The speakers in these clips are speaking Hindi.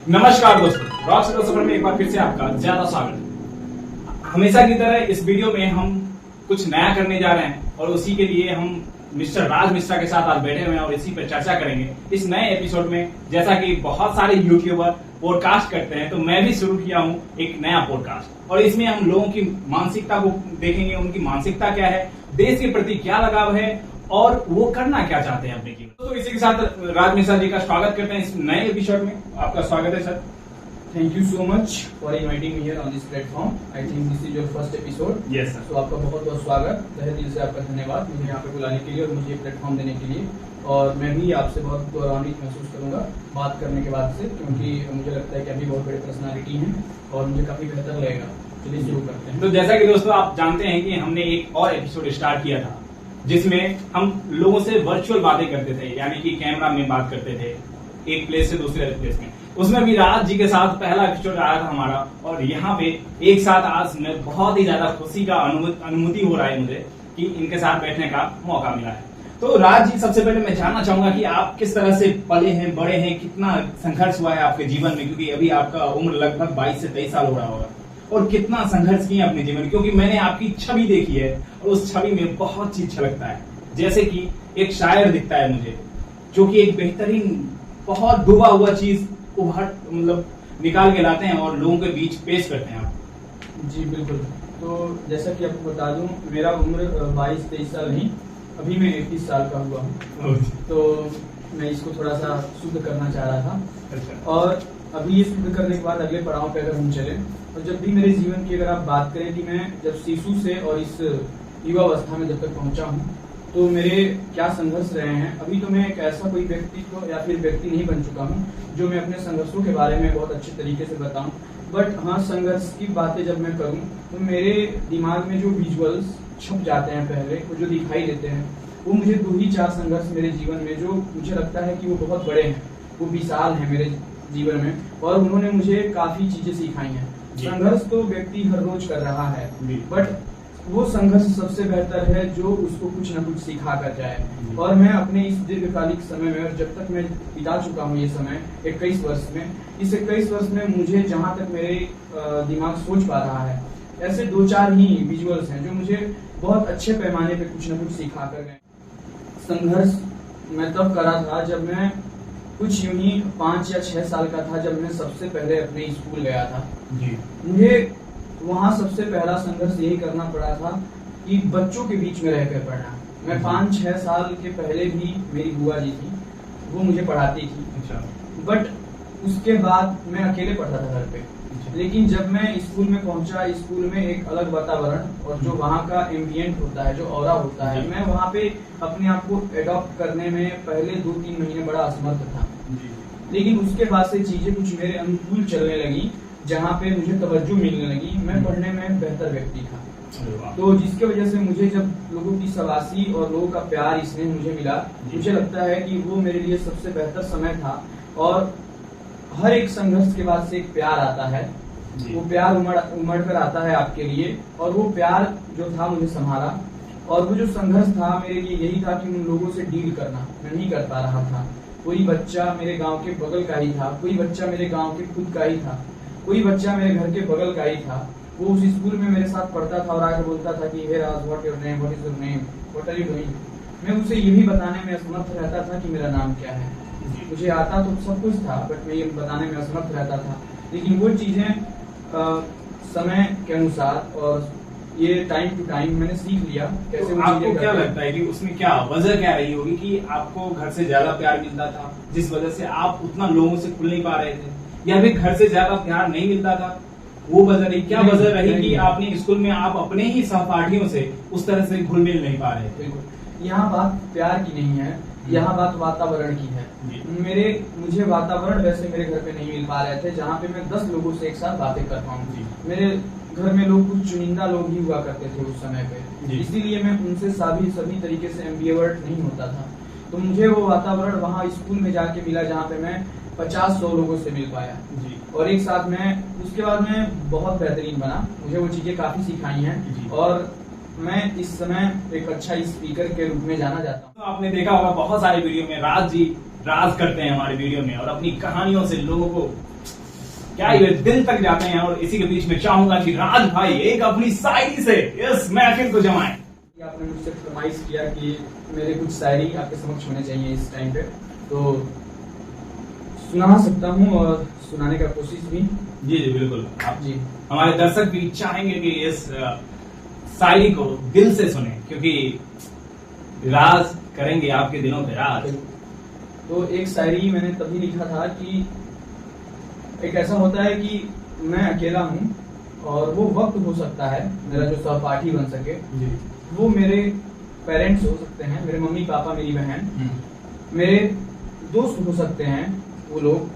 नमस्कार दोस्तों, रॉक सर्कल सफर में एक बार फिर से आपका ज्यादा स्वागत है। हमेशा की तरह इस वीडियो में हम कुछ नया करने जा रहे हैं और उसी के लिए हम मिस्टर राज मिश्रा के साथ आज बैठे हुए हैं और इसी पर चर्चा करेंगे। इस नए एपिसोड में जैसा कि बहुत सारे यूट्यूबर पॉडकास्ट करते हैं, तो मैं भी शुरू किया हूं एक नया पॉडकास्ट और इसमें हम लोगों की मानसिकता को देखेंगे, उनकी मानसिकता क्या है, देश के प्रति क्या लगाव है और वो करना क्या चाहते हैं अपने जीवन। तो इसी के साथ राज मिश्रा जी का स्वागत करते हैं इस नए एपिसोड में। आपका स्वागत है sir. Thank you so much for inviting me here on this platform. I think this is your first episode. Yes sir. तो आपका बहुत बहुत स्वागत, तहे दिल से आपका धन्यवाद मुझे यहाँ पे बुलाने के लिए और मुझे प्लेटफॉर्म देने के लिए। और मैं भी आपसे बहुत गौरवान्वित महसूस करूंगा बात करने के बाद से, क्योंकि मुझे लगता है कि अभी बहुत बड़ी पर्सनालिटी हैं और मुझे काफी बेहतर लगेगा। चलिए शुरू करते हैं। तो जैसा कि दोस्तों आप जानते हैं कि हमने एक और एपिसोड स्टार्ट किया था जिसमें हम लोगों से वर्चुअल बातें करते थे, यानी कि कैमरा में बात करते थे एक प्लेस से दूसरे प्लेस में। उसमें भी राज जी के साथ पहला एपिसोड आया था हमारा और यहाँ पे एक साथ आज मैं बहुत ही ज्यादा खुशी का अनुभूति हो रहा है मुझे कि इनके साथ बैठने का मौका मिला है। तो राज जी, सबसे पहले मैं जानना चाहूंगा कि आप किस तरह से पले हैं, बड़े हैं, कितना संघर्ष हुआ है आपके जीवन में, क्योंकि अभी आपका उम्र लगभग 22 से 23 साल हो रहा होगा, और कितना संघर्ष किया अपने जीवन में, क्योंकि मैंने आपकी छवि देखी है और उस छवि में बहुत चीज छलकता है। जैसे कि एक शायर दिखता है मुझे जो कि एक बेहतरीन बहुत डूबा हुआ चीज उभर मतलब निकाल के लाते हैं और लोगों के बीच पेश करते हैं आप। जी बिल्कुल। तो जैसा कि आपको बता दूं, मेरा उम्र 22-23 साल नहीं, अभी मैं 21 साल का हुआ हूँ। तो मैं इसको थोड़ा सा शुद्ध करना चाह रहा था और अभी ये शुद्ध करने के बाद अगले पड़ाव पे अगर हम चले, और जब भी मेरे जीवन की अगर आप बात करें कि मैं जब शिशु से और इस युवावस्था में जब तक पहुंचा हूं तो मेरे क्या संघर्ष रहे हैं। अभी तो मैं एक ऐसा कोई व्यक्तित्व या फिर व्यक्ति नहीं बन चुका हूं जो मैं अपने संघर्षों के बारे में बहुत अच्छे तरीके से बताऊं, बट हाँ, संघर्ष की बातें जब मैं करूं तो मेरे दिमाग में जो विजुअल्स छप जाते हैं पहले, वो जो दिखाई देते हैं, वो मुझे 2 ही 4 संघर्ष मेरे जीवन में जो मुझे लगता है कि वो बहुत बड़े हैं, वो विशाल हैं मेरे जीवन में और उन्होंने मुझे काफी चीजें सिखाई हैं। संघर्ष तो व्यक्ति हर रोज कर रहा है, बट वो संघर्ष सबसे बेहतर है जो उसको कुछ न कुछ सिखा कर जाए। और मैं अपने इस दीर्घकालिक समय में, और जब तक मैं बिता चुका हूँ ये समय 21 वर्ष में, इस 21 वर्ष में मुझे जहाँ तक मेरे दिमाग सोच पा रहा है, ऐसे 2-4 ही विजुअल्स हैं जो मुझे बहुत अच्छे पैमाने पे कुछ न कुछ सिखा कर गए। संघर्ष मैं तब करा था जब मैं कुछ यूं ही 5 या 6 साल का था, जब मैं सबसे पहले अपने स्कूल गया था। मुझे वहाँ सबसे पहला संघर्ष यही करना पड़ा था कि बच्चों के बीच में रहकर पढ़ना। मैं 5-6 साल के पहले भी मेरी बुआ जी थी, वो मुझे पढ़ाती थी, बट उसके बाद मैं अकेले पढ़ता था घर पे। लेकिन जब मैं स्कूल में पहुंचा, स्कूल में एक अलग वातावरण और जो वहाँ का एम्बियंट होता है, जो ऑरा होता है, मैं वहाँ पे अपने आप को एडॉप्ट करने में पहले 2-3 महीने बड़ा असमर्थ था। लेकिन उसके बाद से चीजें कुछ मेरे अनुकूल चलने लगी, जहाँ पे मुझे तवज्जो मिलने लगी, मैं पढ़ने में बेहतर व्यक्ति था। तो जिसके वजह से मुझे जब लोगों की शाबाशी और लोगों का प्यार, स्नेह मुझे मिला, मुझे लगता है कि वो मेरे लिए सबसे बेहतर समय था। और हर एक संघर्ष के बाद से एक प्यार आता है, वो प्यार उमड़ कर आता है आपके लिए, और वो प्यार जो था मुझे संभाला। और वो जो संघर्ष था मेरे लिए यही था कि उन लोगों से डील करना मैं नहीं कर पा रहा था। कोई बच्चा मेरे गांव के बगल का ही था, कोई बच्चा मेरे गांव के खुद का ही था, कोई बच्चा मेरे घर के बगल का ही था। वो उस स्कूल में मेरे साथ पढ़ता था और आके बोलता था कि hey Raj, what your name, what is your name, what are you doing. मैं उसे यही बताने में असमर्थ रहता था कि मेरा नाम क्या है। मुझे आता तो सब कुछ था, बट मैं ये बताने में असमर्थ रहता था। लेकिन वो चीजें समय के अनुसार और ये टाइम टू टाइम मैंने सीख लिया कैसे। तो आपको क्या लगता है कि उसमें क्या वजह क्या रही होगी कि आपको घर से ज्यादा प्यार मिलता था जिस वजह से आप उतना लोगों से खुल नहीं पा रहे थे, या फिर घर से ज्यादा प्यार नहीं मिलता था, वो वजह रही? क्या वजह रही कि आपने स्कूल में आप अपने ही सहपाठियों से उस तरह से घुल मिल नहीं पा रहे थे? बिल्कुल, यहाँ बात प्यार की नहीं है, यहाँ बात वातावरण की है। मुझे वातावरण वैसे मेरे घर पे नहीं मिल पा रहे थे जहाँ पे मैं 10 लोगों से एक साथ बातें कर पाऊँ। मेरे घर में लोग कुछ चुनिंदा लोग ही हुआ करते थे उस समय पे, इसीलिए मैं उनसे सभी तरीके से एम्बिवर्ट नहीं होता था। तो मुझे वो वातावरण वहाँ स्कूल में जाके मिला जहाँ पे मैं 50-100 लोगों से मिल पाया और एक साथ में उसके बाद मैं बहुत बेहतरीन बना। मुझे वो चीजें काफी सिखाई हैं और मैं इस समय एक अच्छा स्पीकर के रूप में जाना जाता हूँ। तो आपने देखा होगा बहुत सारे वीडियो में राज जी राज करते हैं हमारे वीडियो में और अपनी कहानियों से लोगों को क्या ये दिल तक जाते हैं। और इसी के बीच में चाहूंगा कि राज भाई एक अपनी शायरी से इस महफिल को जमाएं। आपने मुझसे फरमाइश किया कि मेरे कुछ शायरी आपके समक्ष होने चाहिए इस टाइम पे, तो सुना सकता हूँ और सुनाने का कोशिश भी। जी जी बिल्कुल, आप जी हमारे दर्शक भी चाहेंगे कि इस शायरी को दिल से सुने, क्योंकि राज करेंगे आपके दिलों पे राज। तो एक शायरी मैंने तभी लिखा था कि एक ऐसा होता है कि मैं अकेला हूँ और वो वक्त हो सकता है मेरा जो सहपाठी बन सके, वो मेरे पेरेंट्स हो सकते हैं, मेरे मम्मी पापा मेरी बहन, मेरे दोस्त हो सकते हैं वो लोग,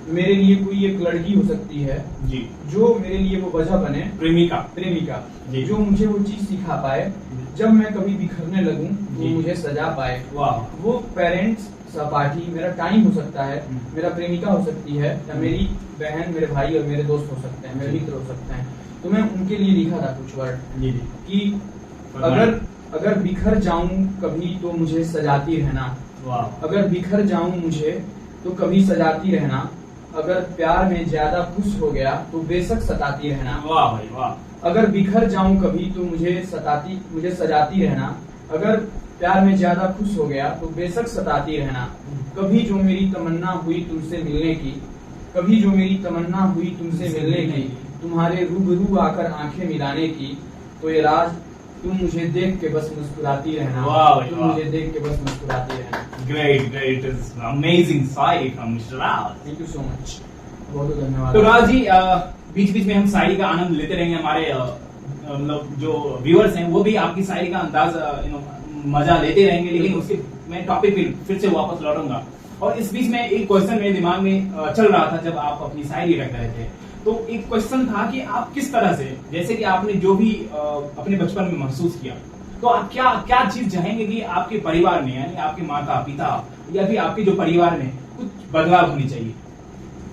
मेरे लिए कोई एक लड़की हो सकती है जी, जो मेरे लिए वो वजह बने, प्रेमिका जी, जो मुझे वो चीज सिखा पाए, जब मैं कभी बिखरने लगूं वो मुझे सजा पाए। वाह। वो पेरेंट्स, सहपाठी, मेरा टाइम हो सकता है, मेरा प्रेमिका हो सकती है, या मेरी बहन, मेरे भाई और मेरे दोस्त हो सकते हैं, मेरे मित्र हो सकते हैं। तो मैं उनके लिए लिखा था कुछ वर्ड जी कि अगर बिखर जाऊं कभी तो मुझे सजाती रहना, वाह। अगर बिखर जाऊं मुझे तो कभी सजाती रहना, अगर प्यार में ज्यादा खुश हो गया तो बेशक सताती रहना। वाह भाई वाह। अगर बिखर जाऊं कभी तो मुझे सजाती रहना, अगर प्यार में ज्यादा खुश हो गया तो बेशक सताती रहना। कभी जो मेरी तमन्ना हुई तुमसे मिलने की, कभी जो मेरी तमन्ना हुई तुमसे मिलने की, तुम्हारे रूबरू आकर आंखें मिलाने की, तो ये राज तुम मुझे देख के बस मुस्कुराती रहना। वाह भाई तुम वाह। मुझे देख के बस मुस्कुराती रहना। Great, amazing Shayari from mister Raj. Thank you so much, बहुत बहुत धन्यवाद। तो राज जी, बीच बीच में हम शायरी का आनंद लेते रहेंगे। हमारे मतलब जो व्यूअर्स हैं वो भी आपकी शायरी का अंदाज मजा लेते रहेंगे, लेकिन उसके मैं टॉपिक फिर से वापस लौटूंगा। और इस बीच में एक क्वेश्चन मेरे दिमाग में चल रहा था जब आप अपनी शायरी रख रहे थे, तो एक क्वेश्चन था कि आप किस तरह से, जैसे कि आपने जो भी अपने बचपन में महसूस किया, तो आप क्या चीज चाहेंगे कि आपके परिवार में, यानी आपके माता पिता या फिर आपके जो परिवार में कुछ बदलाव होनी चाहिए?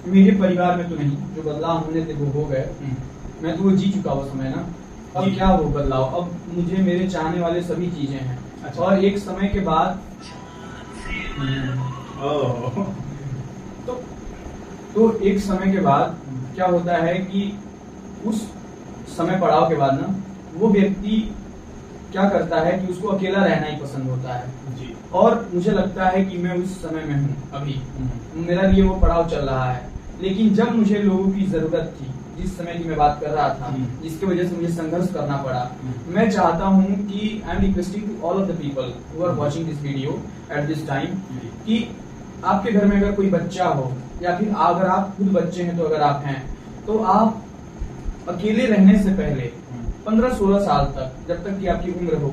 मेरे परिवार में तो नहीं, जो बदलाव होने थे वो हो गए। मैं तो वो जी चुका वो समय ना, अब क्या वो बदलाव, अब मुझे मेरे चाहने वाले सभी चीजें हैं। अच्छा। और एक समय के बाद तो एक समय के बाद क्या होता है कि उस समय पड़ाव के बाद ना वो व्यक्ति क्या करता है कि उसको अकेला रहना ही पसंद होता है जी। और मुझे लगता है कि मैं उस समय में हूँ अभी, मेरा लिए वो पड़ाव चल रहा है। लेकिन जब मुझे लोगों की जरूरत थी, जिस समय की मैं बात कर रहा था, जिसकी वजह से मुझे संघर्ष करना पड़ा, मैं चाहता हूँ कि I am requesting to all of the people who are watching this video at this time, कि आपके घर में अगर कोई बच्चा हो या फिर अगर आप खुद बच्चे हैं, तो अगर आप हैं तो आप अकेले रहने से पहले 15-16 साल तक, जब तक कि आपकी उम्र हो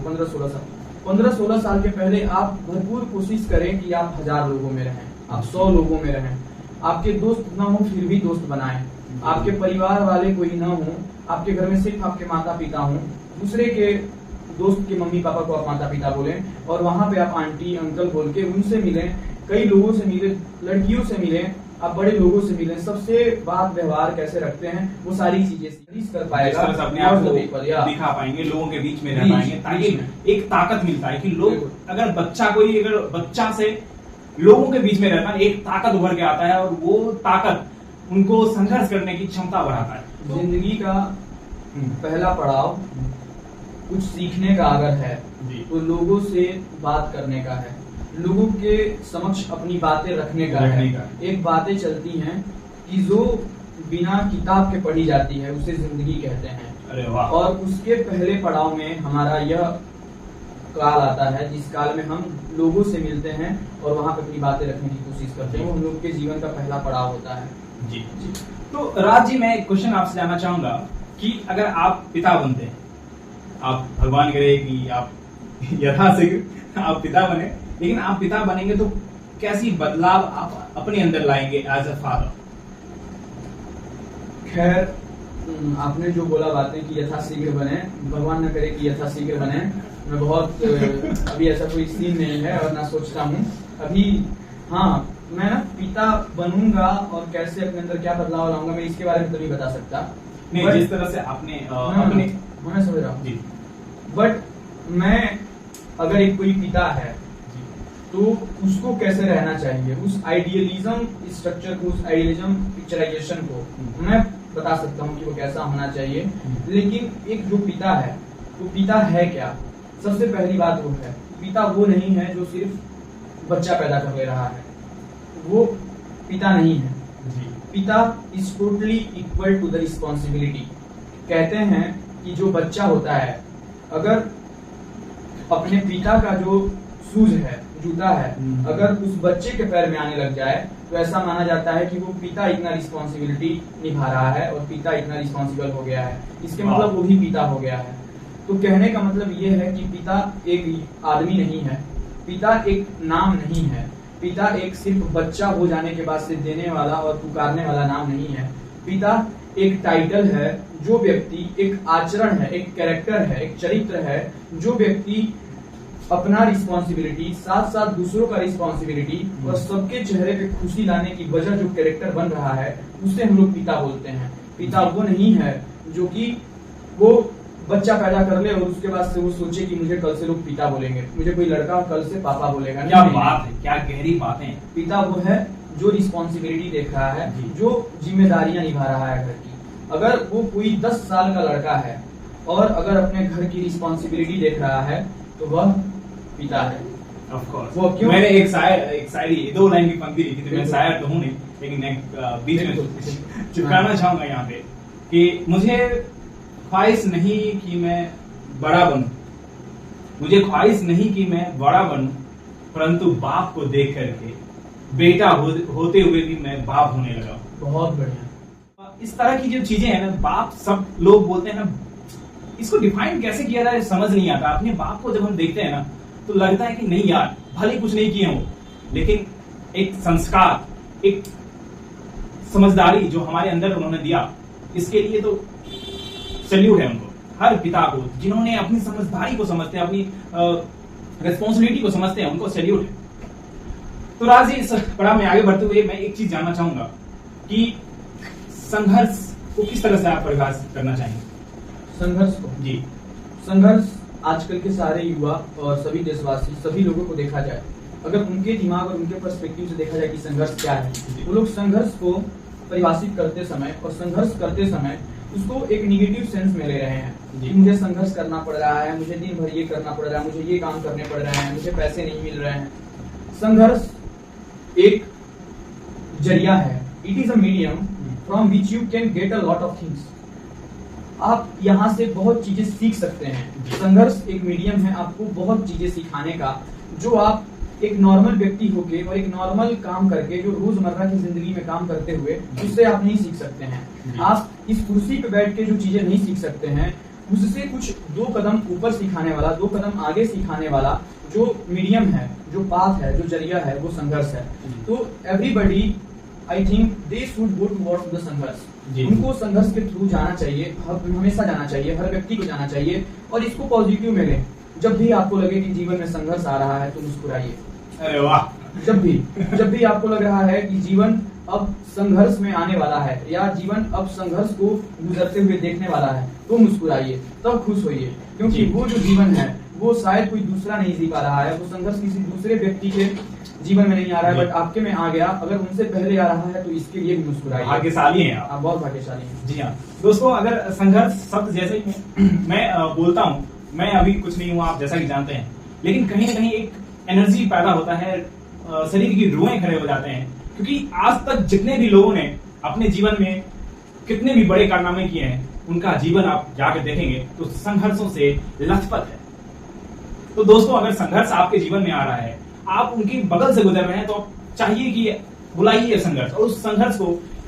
15-16 साल के पहले आप भरपूर कोशिश करें कि आप 1000 लोगों में रहें, आप 100 लोगों में रहें। आपके दोस्त ना हो फिर भी दोस्त बनाएं, आपके परिवार वाले कोई ना हो, आपके घर में सिर्फ आपके माता पिता हों, दूसरे के दोस्त के मम्मी पापा को आप माता पिता बोलें, और वहां पे आप आंटी अंकल बोल के उनसे मिलें, कई लोगों से मिलें, लड़कियों से मिलें, आप बड़े लोगों से मिलें, सबसे बात व्यवहार कैसे रखते हैं वो सारी चीजें कर पाएगा, अपने आप को दिखा पाएंगे, लोगों के बीच में रह पाएंगे, ताकि एक ताकत मिलता है कि लोग अगर बच्चा से लोगों के बीच में रहता है, एक ताकत उभर के आता है और वो ताकत उनको संघर्ष करने की क्षमता बढ़ाता है। जिंदगी का पहला पड़ाव कुछ सीखने का अगर है तो लोगों से बात करने का है, लोगों के समक्ष अपनी बातें रखने का है। एक बातें चलती हैं कि जो बिना किताब के पढ़ी जाती है उसे जिंदगी कहते हैं। अरे वाह। और उसके पहले पड़ाव में हमारा यह काल आता है जिस काल में हम लोगों से मिलते हैं और वहां पे अपनी बातें रखने की कोशिश करते हैं, वो हम लोग के जीवन का पहला पड़ाव होता है। जी जी। तो राज जी, मैं एक क्वेश्चन आपसे जानना चाहूंगा कि अगर आप पिता बनते हैं, आप भगवान करे कि आप यथाशीघ्र आप पिता बने, लेकिन आप पिता बनेंगे तो कैसी बदलाव आप अपने अंदर लाएंगे एज अ फादर? खैर, आपने जो बोला बातें कि यथाशीघ्र बने, भगवान न करे कि यथाशीघ्र बने, मैं बहुत अभी ऐसा कोई सीन नहीं है और ना सोचता हूँ अभी। हाँ, मैं ना पिता बनूंगा और कैसे अपने अंदर क्या बदलाव लाऊंगा मैं इसके बारे में तो नहीं बता सकता। नहीं, जिस तरह से आपने अपने मैं समझ रहा हूँ जी, बट मैं अगर एक कोई पिता है तो उसको कैसे रहना चाहिए, उस आइडियलिज्म स्ट्रक्चर को, उस आइडियलिज्म पिक्चराइजेशन को मैं बता सकता हूँ कि वो कैसा होना चाहिए। लेकिन एक जो पिता है, वो पिता है क्या? सबसे पहली बात वो है, पिता वो नहीं है जो सिर्फ बच्चा पैदा कर ले रहा है, वो पिता नहीं है। पिता is totally equal to the responsibility. कहते हैं कि जो बच्चा होता है, अगर अपने पिता का जो शूज है, जूता है, अगर उस बच्चे के पैर में आने लग जाए तो ऐसा माना जाता है कि वो पिता इतना रिस्पॉन्सिबिलिटी निभा रहा है और पिता इतना रिस्पॉन्सिबल हो गया है, इसके मतलब वो भी पिता हो गया है। तो कहने का मतलब ये है कि पिता एक आदमी नहीं है, पिता एक नाम नहीं है, पिता एक सिर्फ बच्चा हो जाने के बाद से देने वाला और पुकारने वाला नाम नहीं है। पिता एक टाइटल है, जो व्यक्ति एक आचरण है, एक कैरेक्टर है, एक चरित्र है, जो व्यक्ति अपना रिस्पॉन्सिबिलिटी साथ साथ दूसरों का रिस्पॉन्सिबिलिटी और सबके चेहरे पे खुशी लाने की वजह जो कैरेक्टर बन रहा है, उसे हम लोग पिता बोलते हैं। पिता वो नहीं है जो कि वो बच्चा पैदा कर ले और उसके बाद से वो सोचे कि मुझे कल से लोग पिता बोलेंगे, मुझे कोई लड़का कल से पापा बोलेगा। क्या बात है, क्या गहरी बातें। पिता वो है जो रिस्पॉन्सिबिलिटी देख रहा है, जो जिम्मेदारियां निभा रहा है घर की। अगर वो कोई 10 साल का लड़का है और अगर अपने घर की रिस्पॉन्सिबिलिटी देख रहा है तो वह पिता है। Of course. वो क्यों? मैंने एक शायरी 2 लाइन की पंक्ति लिखी थी, मैं शायर तो हूँ नहीं, लेकिन मैं बीच में चिपकाना चाहूंगा यहाँ पे कि मुझे ख्वाहिश नहीं कि मैं बड़ा बनूं, मुझे ख्वाहिश नहीं कि मैं बड़ा बनूं, परंतु बाप को देख करके बेटा होते हुए भी मैं बाप होने लगा। बहुत बढ़िया। इस तरह की जो चीजें हैं ना, बाप सब लोग बोलते हैं ना, इसको डिफाइन कैसे किया जाए समझ नहीं आता। अपने बाप को जब हम देखते हैं ना तो लगता है कि नहीं यार, भले कुछ नहीं किए हो, लेकिन एक संस्कार, एक समझदारी जो हमारे अंदर उन्होंने दिया, इसके लिए तो सैल्यूट है उनको, हर पिता को जिन्होंने अपनी समझदारी को समझते हैं, अपनी रिस्पॉन्सिबिलिटी को समझते हैं, उनको सैल्यूट है। तो राज जी, इस पड़ाव में आगे बढ़ते हुए मैं एक चीज जानना चाहूंगा कि संघर्ष को किस तरह से आप परिभाषित करना चाहेंगे? संघर्ष को जी, संघर्ष आजकल के सारे युवा और सभी देशवासी, सभी लोगों को देखा जाए, अगर उनके दिमाग और उनके पर्सपेक्टिव से देखा जाए कि संघर्ष क्या है, वो लोग संघर्ष को परिभाषित करते समय और संघर्ष करते समय उसको एक निगेटिव सेंस में ले रहे हैं कि मुझे संघर्ष करना पड़ रहा है, मुझे दिन भर ये करना पड़ रहा है, मुझे ये काम करने पड़ रहे हैं, मुझे पैसे नहीं मिल रहे हैं। संघर्ष एक जरिया है, it is a medium from which you can get a lot of things. आप यहाँ से बहुत चीजें सीख सकते हैं। संघर्ष एक मीडियम है आपको बहुत चीजें सिखाने का, जो आप एक नॉर्मल व्यक्ति होके और एक नॉर्मल काम करके, जो रोजमर्रा की जिंदगी में काम करते हुए, उससे आप नहीं सीख सकते हैं। आप इस कुर्सी पे बैठ के जो चीजें नहीं सीख सकते हैं, उससे कुछ 2 कदम ऊपर सिखाने वाला, 2 कदम आगे सिखाने वाला जो मीडियम है, जो पाथ है, जो जरिया है, वो संघर्ष है। तो everybody I think they should go towards the संघर्ष। उनको संघर्ष के थ्रू जाना चाहिए, हमेशा जाना चाहिए, हर व्यक्ति को जाना चाहिए और इसको पॉजिटिव में लें। जब भी आपको लगे कि जीवन में संघर्ष आ रहा है तो मुस्कुराइए। अरे वाह। जब भी आपको लग रहा है कि जीवन अब संघर्ष में आने वाला है या जीवन अब संघर्ष को गुजरते हुए देखने वाला है तो मुस्कुराइए, तब खुश होइए, क्योंकि वो जो जीवन है वो शायद कोई दूसरा नहीं जी पा रहा है, वो संघर्ष किसी दूसरे व्यक्ति के जीवन में नहीं आ रहा है, बट आपके में आ गया। अगर उनसे पहले आ रहा है तो इसके लिए भी मुस्कुराइए। भाग्यशाली हैं आप बहुत भाग्यशाली हैं। जी हाँ दोस्तों, अगर संघर्ष शब्द जैसे ही मैं बोलता हूँ, मैं अभी कुछ नहीं हुआ, आप जैसा कि जानते हैं, लेकिन कहीं ना कहीं एक एनर्जी पैदा होता है, शरीर की रोएं खड़े हो जाते हैं, क्योंकि आज तक जितने भी लोगों ने अपने जीवन में कितने भी बड़े कारनामे किए हैं, उनका जीवन आप जाकर देखेंगे तो संघर्षों से लथपथ है। तो दोस्तों, अगर संघर्ष आपके जीवन में आ रहा है, आप उनके बगल से गुजर रहे हैं, तो चाहिए कि बुलाइए संघर्ष, और उस संघर्ष को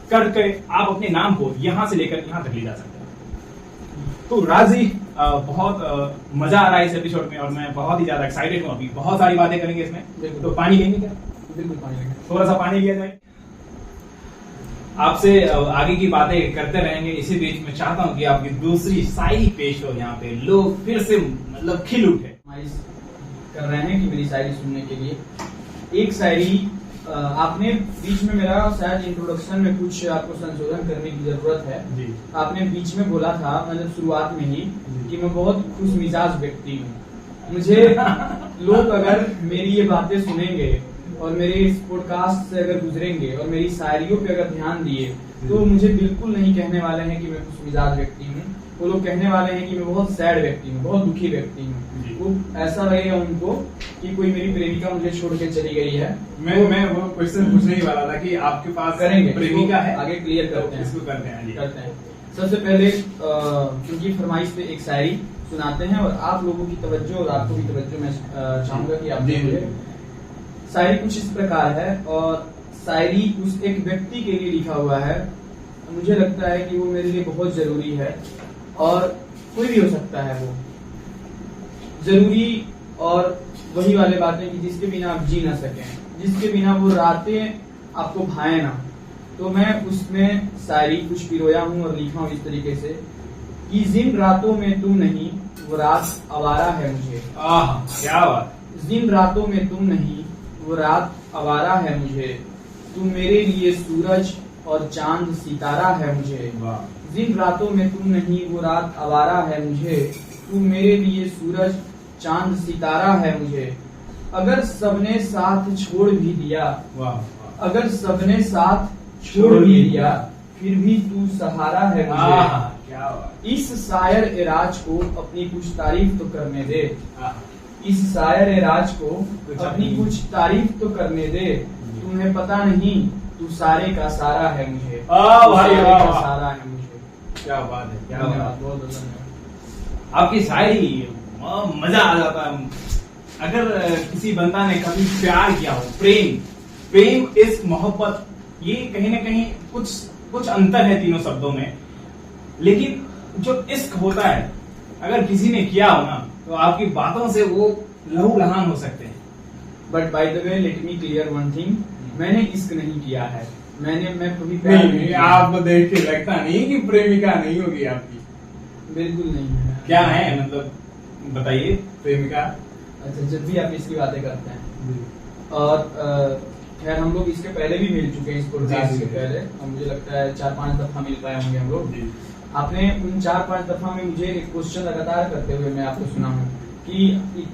करके आप अपने नाम को यहां से लेकर यहां तक ले जा सकते हैं। तो राज जी, बहुत मजा आ रहा है इस एपिसोड में और मैं बहुत ही ज्यादा एक्साइटेड हूँ। अभी बहुत सारी बातें करेंगे इसमें, तो पानी लेंगे क्या? बिल्कुल पानी लेंगे, थोड़ा सा पानी लिया जाए। आपसे आगे की बातें करते रहेंगे। इसी बीच में चाहता हूँ कि आपकी दूसरी शायरी पेश हो, यहाँ पे लोग फिर से मतलब खिल उठे। कर रहे हैं कि मेरी शायरी सुनने के लिए एक शायरी आपने बीच में, मेरा शायद इंट्रोडक्शन में कुछ आपको संशोधन करने की जरूरत है जी। आपने बीच में बोला था, मतलब शुरुआत में ही, कि मैं बहुत खुश मिजाज व्यक्ति हूँ। मुझे लोग अगर मेरी ये बातें सुनेंगे और मेरे इस पॉडकास्ट से अगर गुजरेंगे और मेरी शायरियों पे अगर ध्यान दिए तो मुझे बिल्कुल नहीं कहने वाले हैं कि मैं खुश मिजाज व्यक्ति हूँ। वो लोग कहने वाले हैं कि मैं बहुत सैड व्यक्ति हूँ, बहुत दुखी व्यक्ति हूँ। वो ऐसा लगेगा उनको कि कोई मेरी प्रेमिका मुझे छोड़ के चली गई है। मैं वो क्वेश्चन पूछने ही वाला था कि आपके पास करेंगे प्रेमिका है, आगे क्लियर करते हैं, इसको करते हैं। करते हैं। सबसे पहले उनकी फरमाइश पे एक शायरी सुनाते हैं और आप लोगों की तवज्जो और आपको भी तवज्जो मैं चाहूंगा कि आप सुनिए। शायरी कुछ इस प्रकार है और शायरी उस एक व्यक्ति के लिए लिखा हुआ है। मुझे लगता है कि वो मेरे लिए बहुत जरूरी है और कोई भी हो सकता है वो जरूरी, और वही वाले बातें कि जिसके बिना आप जी ना सकें, जिसके बिना वो रातें आपको भाए ना। तो मैं उसमें शायरी कुछ पिरोया हूँ और लिखा हूँ इस तरीके से कि जिन रातों में तू नहीं वो रात आवारा है मुझे। क्या बात। जिन रातों में तुम नहीं वो रात आवारा है मुझे, तू मेरे लिए सूरज और चांद सितारा है मुझे। जिन रातों में तुम नहीं वो रात आवारा है मुझे, तू मेरे लिए सूरज चांद सितारा है मुझे। अगर सबने साथ छोड़ भी दिया, अगर सबने साथ छोड़ भी दिया, फिर भी तू सहारा है मुझे। क्या बात। इस शायर ए राज को अपनी कुछ तारीफ तो करने दे, इस शायर ए राज को अपनी कुछ तारीफ तो करने दे। तुम्हें पता नहीं तू सारे का सारा है मुझे, सारे का सारा है मुझे। क्या बात है, क्या बात। बहुत धन्यवाद। आपकी शायरी मजा आ जाता है। अगर किसी बंदा ने कभी प्यार किया हो, प्रेम इश्क मोहब्बत, ये कहीं ना कहीं कुछ अंतर है तीनों शब्दों में, लेकिन जो इश्क होता है अगर किसी ने किया हो ना तो आपकी बातों से वो लहू लहान हो सकते हैं। But by the way let me clear one thing, मैंने इश्क नहीं किया है। मैं कभी प्यार नहीं किया। आपको देख के लगता नहीं कि प्रेमिका नहीं होगी आपकी। बिल्कुल नहीं है। क्या है, मतलब बताइए प्रेमिका। अच्छा, जब भी आप इसकी बातें करते हैं और खैर हम लोग इसके पहले भी मिल चुके हैं, इस पॉडकास्ट के पहले, और मुझे लगता है 4-5 दफा मिल पाए होंगे हम लोग। आपने उन 4-5 दफा में मुझे एक क्वेश्चन लगातार करते हुए मैं आपको सुना हूँ कि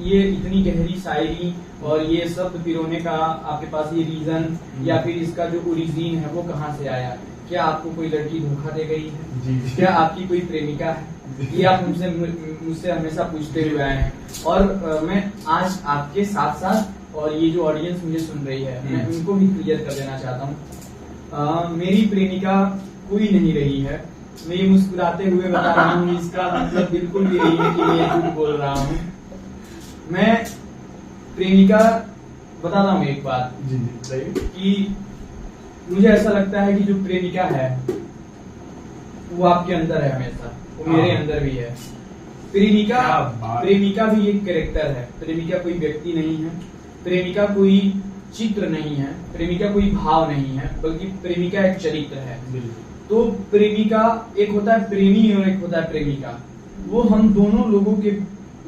ये इतनी गहरी शायरी और ये शब्द पिरोने का आपके पास ये रीजन या फिर इसका जो ओरिजिन है वो कहाँ से आया? क्या आपको कोई लड़की धोखा दे गई है? क्या आपकी कोई प्रेमिका है? ये आप मुझसे हमेशा पूछते हुए आए हैं और मैं आज आपके साथ साथ और ये जो ऑडियंस मुझे सुन रही है मैं उनको भी क्लियर कर देना चाहता हूँ। मेरी प्रेमिका कोई नहीं रही है। मैं ये मुस्कुराते हुए बता रहा हूँ, इसका मतलब बिल्कुल भी नहीं है कि मैं झूठ बोल रहा हूँ। मैं प्रेमिका बताता हूँ एक बात कि मुझे ऐसा लगता है कि जो प्रेमिका है वो आपके अंदर है हमेशा, वो मेरे अंदर भी है। प्रेमिका भी एक कैरेक्टर है। प्रेमिका कोई व्यक्ति नहीं है, प्रेमिका कोई चित्र नहीं है, प्रेमिका कोई भाव नहीं है, बल्कि प्रेमिका एक चरित्र है। तो प्रेमिका एक होता है प्रेमी और एक होता है प्रेमिका। वो हम दोनों लोगों के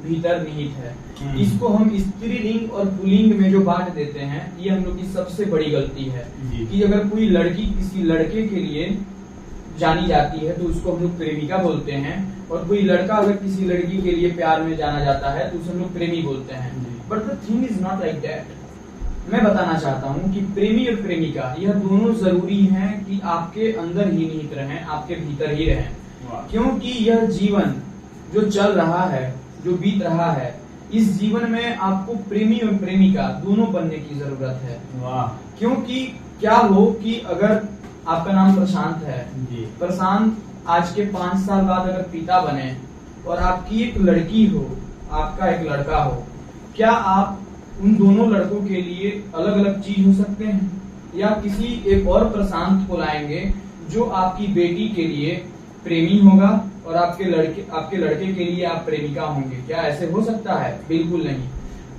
भीतर निहित है। इसको हम स्त्रीलिंग और पुल्लिंग में जो बांट देते हैं, ये हम लोग की सबसे बड़ी गलती है कि अगर कोई लड़की किसी लड़के के लिए जानी जाती है तो उसको हम लोग प्रेमिका बोलते हैं, और कोई लड़का अगर किसी लड़की के लिए प्यार में जाना जाता है तो उसे हम लोग प्रेमी बोलते हैं। But the thing is not like that. मैं बताना चाहता हूँ कि प्रेमी और प्रेमिका यह दोनों जरूरी हैं कि आपके अंदर ही निहित रहें, आपके भीतर ही रहें, क्योंकि यह जीवन जो चल रहा है, जो बीत रहा है, इस जीवन में आपको प्रेमी और प्रेमिका दोनों बनने की जरूरत है। क्योंकि क्या हो कि अगर आपका नाम प्रशांत है, प्रशांत आज के 5 साल बाद अगर पिता बने और आपकी एक लड़की हो, आपका एक लड़का हो, क्या आप उन दोनों लड़कों के लिए अलग अलग चीज हो सकते हैं? या किसी एक और प्रशांत को लाएंगे जो आपकी बेटी के लिए प्रेमी होगा और आपके लड़के के लिए आप प्रेमिका होंगे? क्या ऐसे हो सकता है? बिल्कुल नहीं।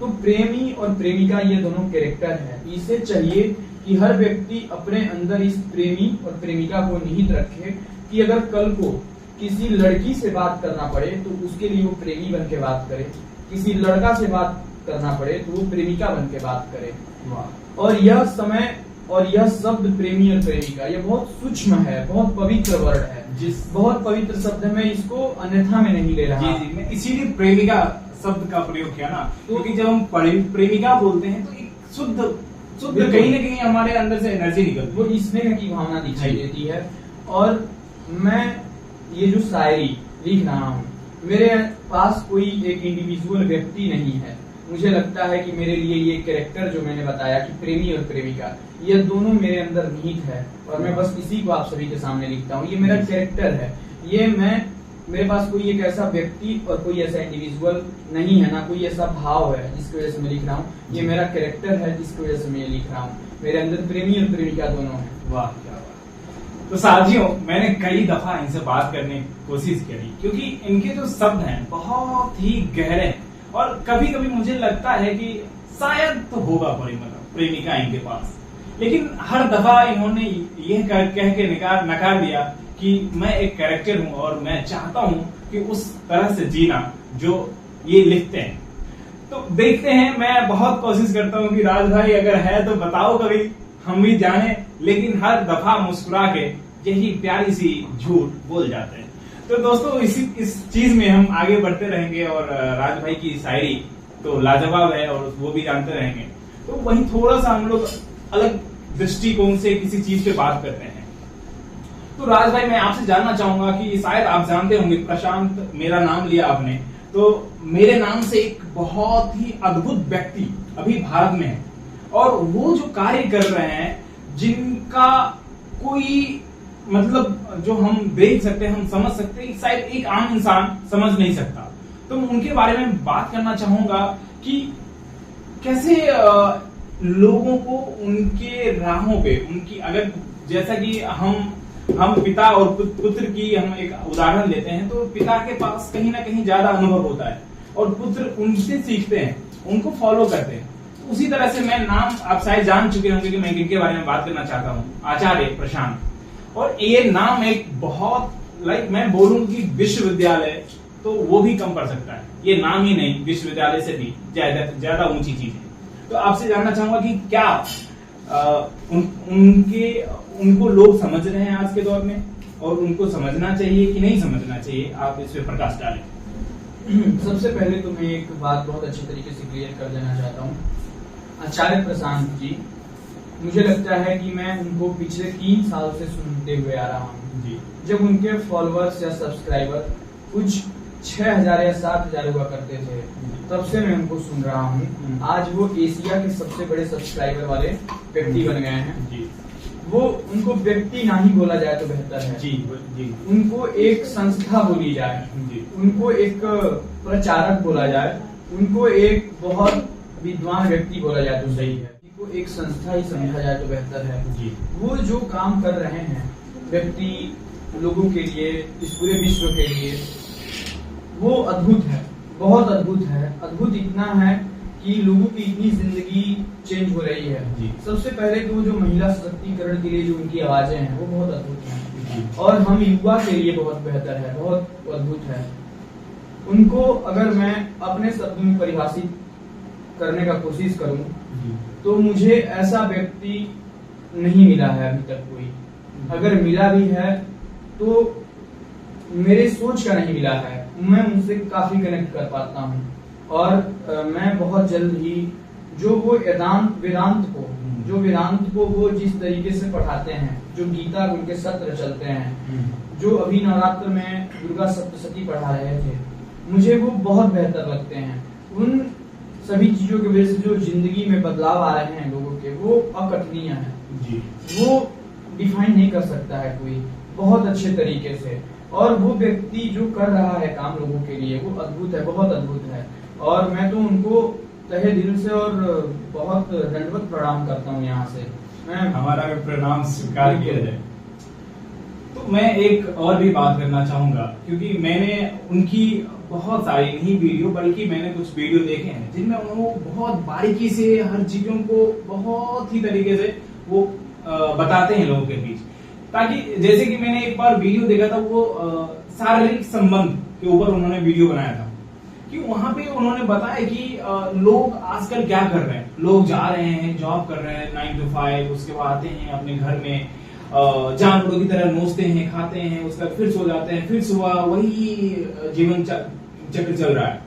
तो प्रेमी और प्रेमिका ये दोनों कैरेक्टर है। इसे चाहिए कि हर व्यक्ति अपने अंदर इस प्रेमी और प्रेमिका को निहित रखे कि अगर कल को किसी लड़की से बात करना पड़े तो उसके लिए वो प्रेमी बन के बात करे, किसी लड़का से बात करना पड़े तो वो प्रेमिका बन के बात करे। और यह समय और यह शब्द प्रेमी और प्रेमिका यह बहुत सूक्ष्म है, बहुत पवित्र वर्ड है, बहुत पवित्र शब्द है। मैं इसको अन्यथा में नहीं ले रहा। मैं इसीलिए प्रेमिका शब्द का प्रयोग किया ना, क्योंकि जब हम प्रेमिका बोलते हैं तो एक शुद्ध कहीं ना कहीं हमारे अंदर से एनर्जी निकलती है, वो स्नेह की भावना दिखाई देती है। और मैं ये जो शायरी लिख रहा हूँ, मेरे पास कोई एक इंडिविजुअल व्यक्ति नहीं है। मुझे लगता है कि मेरे लिए ये कैरेक्टर जो मैंने बताया कि प्रेमी और प्रेमिका, ये दोनों मेरे अंदर निहित है और मैं बस इसी को आप सभी के सामने लिखता हूँ। ये मेरा कैरेक्टर है, ये मेरे पास कोई एक ऐसा व्यक्ति और कोई ऐसा इंडिविजुअल नहीं है, ना कोई ऐसा भाव है जिसकी वजह से मैं लिख रहा हूँ। ये मेरा कैरेक्टर है जिसकी वजह से मैं ये लिख रहा हूँ। मेरे अंदर प्रेमी और प्रेमिका दोनों है। वाह क्या बात। तो साथियों, मैंने कई दफा इनसे बात करने की कोशिश करी, क्योंकि इनके जो शब्द हैं बहुत ही गहरे हैं और कभी कभी मुझे लगता है कि शायद तो होगा प्रेमिका इनके पास, लेकिन हर दफा इन्होंने यह कह के नकार दिया कि मैं एक कैरेक्टर हूं और मैं चाहता हूं कि उस तरह से जीना जो ये लिखते हैं। तो देखते हैं, मैं बहुत कोशिश करता हूं कि राज भाई अगर है तो बताओ कभी, हम भी जाने, लेकिन हर दफा मुस्कुरा के यही प्यारी सी झूठ बोल जाते हैं। तो दोस्तों इस चीज में हम आगे बढ़ते रहेंगे और राज भाई की शायरी तो लाजवाब है और वो भी जानते रहेंगे। तो वही थोड़ा सा हम लोग अलग दृष्टिकोण से किसी चीज पे बात करते हैं। तो राज भाई, मैं आपसे जानना चाहूंगा कि शायद आप जानते होंगे, प्रशांत मेरा नाम लिया आपने, तो मेरे नाम से एक बहुत ही अद्भुत व्यक्ति अभी भारत में है और वो जो कार्य कर रहे हैं जिनका कोई मतलब जो हम देख सकते हैं, हम समझ सकते हैं, शायद एक आम इंसान समझ नहीं सकता। तो उनके बारे में बात करना चाहूंगा कि कैसे लोगों को उनके राहों पे उनकी, अगर जैसा कि हम पिता और पुत्र की हम एक उदाहरण लेते हैं, तो पिता के पास कहीं ना कहीं ज्यादा अनुभव होता है और पुत्र उनसे सीखते हैं, उनको फॉलो करते हैं। तो उसी तरह से मैं नाम आप शायद जान चुके होंगे कि मैं किनके बारे में बात करना चाहता हूँ, आचार्य प्रशांत। और ये नाम एक बहुत मैं बोलूं कि विश्वविद्यालय तो वो भी कम पड़ सकता है, ये नाम ही नहीं, विश्वविद्यालय से भी ज्यादा ऊंची चीज है। तो आपसे जानना चाहूंगा कि क्या उनको लोग समझ रहे हैं आज के दौर में, और उनको समझना चाहिए कि नहीं समझना चाहिए, आप इस पे प्रकाश डालें। सबसे पहले तो मैं एक बात बहुत अच्छी तरीके से क्लियर कर देना चाहता हूँ। आचार्य प्रशांत जी, मुझे लगता है कि मैं उनको पिछले 3 साल से सुनते हुए आ रहा हूँ जी। जब उनके फॉलोअर्स या सब्सक्राइबर कुछ 6000 या 7000 हुआ करते थे, तब से मैं उनको सुन रहा हूँ। आज वो एशिया के सबसे बड़े सब्सक्राइबर वाले व्यक्ति बन गए हैं जी। वो उनको व्यक्ति ना ही बोला जाए तो बेहतर है जी। उनको एक संस्था बोली जाए जी। उनको एक प्रचारक बोला जाए, उनको एक बहुत विद्वान व्यक्ति बोला जाए तो सही है। उनको एक संस्था ही समझा जाए तो बेहतर है जी। वो जो काम कर रहे हैं व्यक्ति लोगों के लिए, इस पूरे विश्व के लिए, वो अद्भुत है, बहुत अद्भुत है। अद्भुत इतना है कि लोगों की इतनी जिंदगी चेंज हो रही है जी। सबसे पहले तो जो महिला सशक्तिकरण के लिए जो उनकी आवाजें हैं वो बहुत अद्भुत हैं और हम युवा के लिए बहुत बेहतर है, बहुत अद्भुत है। उनको अगर मैं अपने शब्दों में परिभाषित करने का कोशिश करूं तो मुझे ऐसा व्यक्ति नहीं मिला है अभी तक कोई। अगर मिला भी है तो मेरे सोच का नहीं मिला है। मैं उनसे काफी कनेक्ट कर पाता हूँ और मैं बहुत जल्द ही जो वो वेदांत को वो जिस तरीके से पढ़ाते हैं, जो गीता उनके सत्र चलते हैं, जो अभी नवरात्र में दुर्गा सप्तशती पढ़ा रहे थे, मुझे वो बहुत बेहतर लगते हैं। उन सभी चीजों की वजह से जो जिंदगी में बदलाव आ रहे हैं लोगों के, वो अकथनीय है जी। वो डिफाइन नहीं कर सकता है कोई, बहुत अच्छे तरीके से। और वो व्यक्ति जो कर रहा है काम लोगों के लिए, वो अद्भुत है, बहुत अद्भुत है। और मैं तो उनको तहे दिल से और बहुत दंडवत प्रणाम करता हूँ यहाँ से। हमारा भी प्रणाम स्वीकार किया जाए। तो मैं एक और भी बात करना चाहूंगा, क्योंकि मैंने उनकी बहुत सारी नहीं वीडियो, बल्कि मैंने कुछ वीडियो देखे हैं जिनमें उन्होंने बहुत बारीकी से हर चीजों को बहुत ही तरीके से वो बताते हैं लोगों के बीच, ताकि जैसे कि मैंने एक बार वीडियो देखा था, वो शारीरिक संबंध के ऊपर उन्होंने वीडियो बनाया था कि वहां पे उन्होंने बताया कि लोग आजकल क्या कर रहे हैं। लोग जा रहे हैं, जॉब कर रहे हैं 9 to 5, उसके बाद आते हैं अपने घर में जानवरों की तरह नोचते हैं, खाते हैं, उसका फिर सो जाते हैं, फिर सुबह वही जीवन चक्र चल रहा है।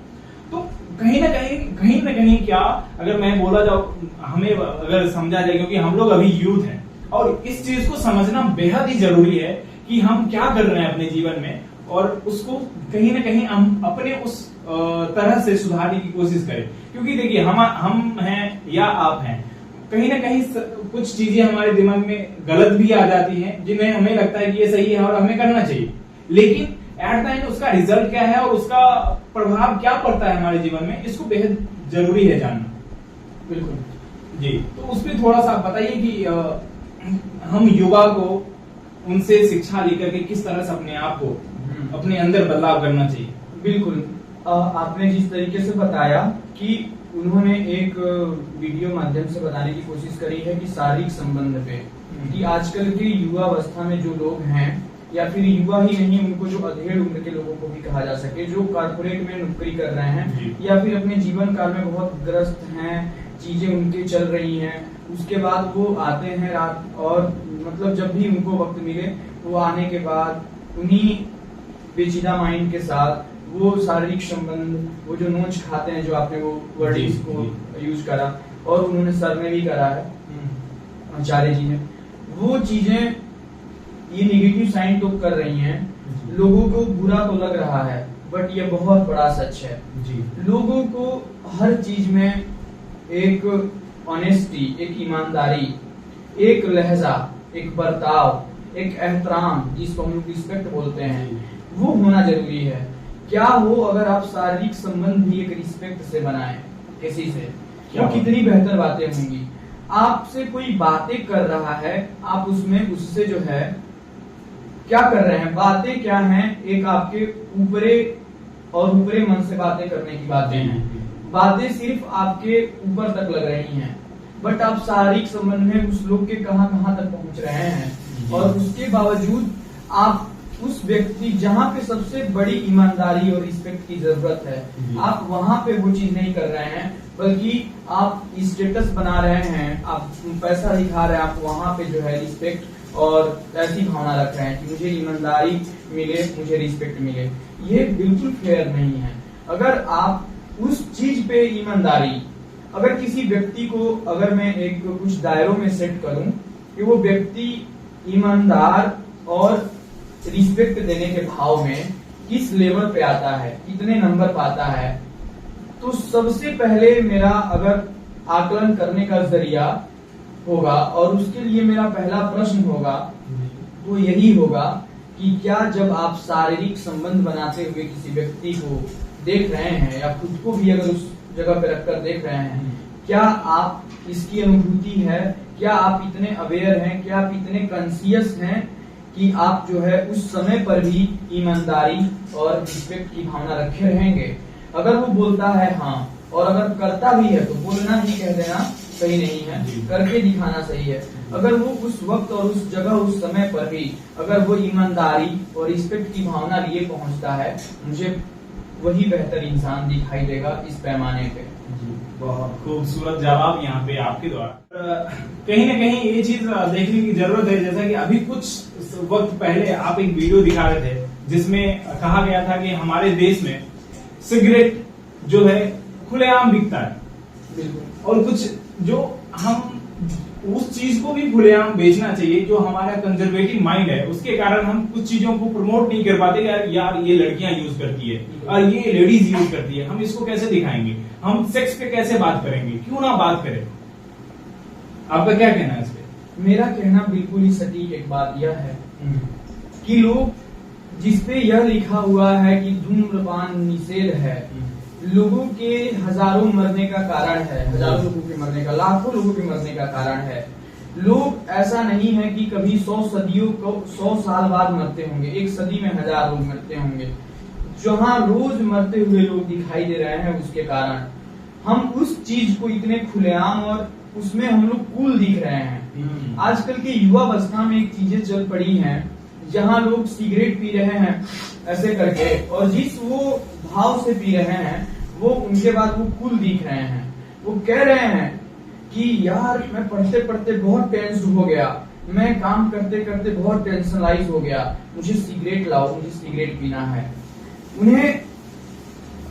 तो कहीं ना कहीं क्या, अगर मैं बोला जाऊं, हमें अगर समझा जाए, क्योंकि हम लोग अभी यूथ हैं और इस चीज को समझना बेहद ही जरूरी है कि हम क्या कर रहे हैं अपने जीवन में, और उसको कहीं ना कहीं हम अपने उस तरह से सुधारने की कोशिश करें। क्योंकि देखिए, हम हैं या आप हैं, कहीं ना कहीं कुछ चीजें हमारे दिमाग में गलत भी आ जाती हैं, जिन्हें हमें लगता है कि ये सही है और हमें करना चाहिए, लेकिन एट द एंड उसका रिजल्ट क्या है और उसका प्रभाव क्या पड़ता है हमारे जीवन में, इसको बेहद जरूरी है जानना। बिल्कुल जी, तो उस पर थोड़ा सा बताइए कि हम युवा को उनसे शिक्षा लेकर के किस तरह से अपने आप को अपने अंदर बदलाव करना चाहिए। बिल्कुल, आपने जिस तरीके से बताया कि उन्होंने एक वीडियो माध्यम से बताने की कोशिश करी है कि शारीरिक संबंध पे, कि आजकल के युवा अवस्था में जो लोग हैं, या फिर युवा ही नहीं, उनको जो अधेड़ उम्र के लोगों को भी कहा जा सके, जो कॉर्पोरेट में नौकरी कर रहे हैं या फिर अपने जीवन काल में बहुत ग्रस्त हैं, चीजें उनके चल रही हैं, उसके बाद वो आते हैं रात, और मतलब जब भी उनको वक्त मिले वो आने के बाद उन्हीं पेचीदा माइंड के साथ वो शारीरिक संबंध, वो जो नोच खाते हैं, जो आपने वो वर्डिंग्स को यूज करा और उन्होंने सर में भी करा है, आचार्य जी ने, वो चीजें ये नेगेटिव साइन तो कर रही हैं, लोगों को बुरा तो लग रहा है, बट ये बहुत बड़ा सच है जी। लोगों को हर चीज में एक ऑनेस्टी, एक ईमानदारी, एक लहजा, एक बर्ताव, एक एहतराम, जिसको हम लोग रिस्पेक्ट बोलते हैं, वो होना जरूरी है। क्या हो अगर आप शारीरिक संबंध भी एक रिस्पेक्ट से बनाएं किसी से, वो कितनी बेहतर बातें होंगी। आपसे कोई बातें कर रहा है, आप उसमें उससे जो है क्या कर रहे हैं, बातें क्या हैं, एक आपके ऊपरे और ऊपरे मन से बातें करने की बातें हैं, बातें सिर्फ आपके ऊपर तक लग रही हैं, बट आप शारीरिक संबंध में उस लोग के कहां कहां तक पहुंच रहे हैं, और उसके बावजूद आप उस व्यक्ति, जहां पे सबसे बड़ी ईमानदारी और रिस्पेक्ट की जरूरत है, आप वहां पे वो चीज नहीं कर रहे हैं, बल्कि आप स्टेटस बना रहे हैं, आप पैसा दिखा रहे हैं, आप वहां पे जो है रिस्पेक्ट और ऐसी भावना रख रहे हैं कि मुझे ईमानदारी मिले, मुझे रिस्पेक्ट मिले। ये बिल्कुल फेयर नहीं है। अगर आप उस चीज पे ईमानदारी, अगर किसी व्यक्ति को, अगर मैं एक कुछ दायरों में सेट करूं कि वो व्यक्ति ईमानदार और रिस्पेक्ट देने के भाव में किस लेवल पे आता है, कितने नंबर पाता है, तो सबसे पहले मेरा अगर आकलन करने का जरिया होगा और उसके लिए मेरा पहला प्रश्न होगा वो यही होगा कि क्या जब आप शारीरिक संबंध बनाते हुए किसी व्यक्ति को देख रहे हैं, या खुद को भी अगर उस जगह पे रखकर देख रहे हैं, क्या आप इसकी अनुभूति है, क्या आप इतने अवेयर हैं, क्या आप इतने कॉन्शियस हैं कि आप जो है उस समय पर भी ईमानदारी और रिस्पेक्ट की भावना रखे रहेंगे। अगर वो बोलता है हाँ, और अगर करता भी है, तो बोलना ही कह देना सही नहीं है, करके दिखाना सही है। अगर वो उस वक्त और उस जगह, उस समय पर भी अगर वो ईमानदारी और रिस्पेक्ट की भावना लिए पहुंचता है, मुझे वही बेहतर इंसान दिखाई देगा इस पैमाने पे। बहुत खूबसूरत जवाब यहाँ पे आपके द्वारा। कहीं ना कहीं ये चीज देखने की जरूरत है, जैसा कि अभी कुछ वक्त पहले आप एक वीडियो दिखा रहे थे जिसमें कहा गया था कि हमारे देश में सिगरेट जो है खुलेआम बिकता है, और कुछ जो हम उस चीज को भी खुलेआम बेचना चाहिए, जो हमारा कंजर्वेटिव माइंड है, उसके कारण हम कुछ चीजों को प्रमोट नहीं कर पाते। यार ये लड़कियां यूज करती है और ये लेडीज यूज करती है, हम इसको कैसे दिखाएंगे, हम सेक्स पे कैसे बात करेंगे, क्यों ना बात करें। आपका क्या कहना है इस पे? मेरा कहना बिल्कुल ही सटीक एक बात यह है कि लोग जिसपे यह लिखा हुआ है कि धूम्रपान निषेध है, लोगों के हजारों मरने का कारण है, हजारों लोगों के मरने का, लाखों लोगों के मरने का कारण है। लोग ऐसा नहीं है कि कभी 100 सदियों को 100 साल बाद मरते होंगे, एक सदी में 1000 लोग मरते होंगे। जहां रोज मरते हुए लोग दिखाई दे रहे हैं, उसके कारण हम उस चीज को इतने खुलेआम और उसमें हम लोग कूल दिख रहे हैं। आजकल के युवा अवस्था में एक चीजें चल पड़ी हैं, जहां लोग सिगरेट पी रहे हैं ऐसे करके, और जिस वो भाव से पी रहे हैं, वो उनके बाद वो कूल दिख रहे हैं। वो कह रहे हैं कि यार मैं पढ़ते पढ़ते बहुत टेंस्ड हो गया, मैं काम करते करते बहुत टेंशनलाइज हो गया, मुझे सिगरेट लाओ, मुझे सिगरेट पीना है। उन्हें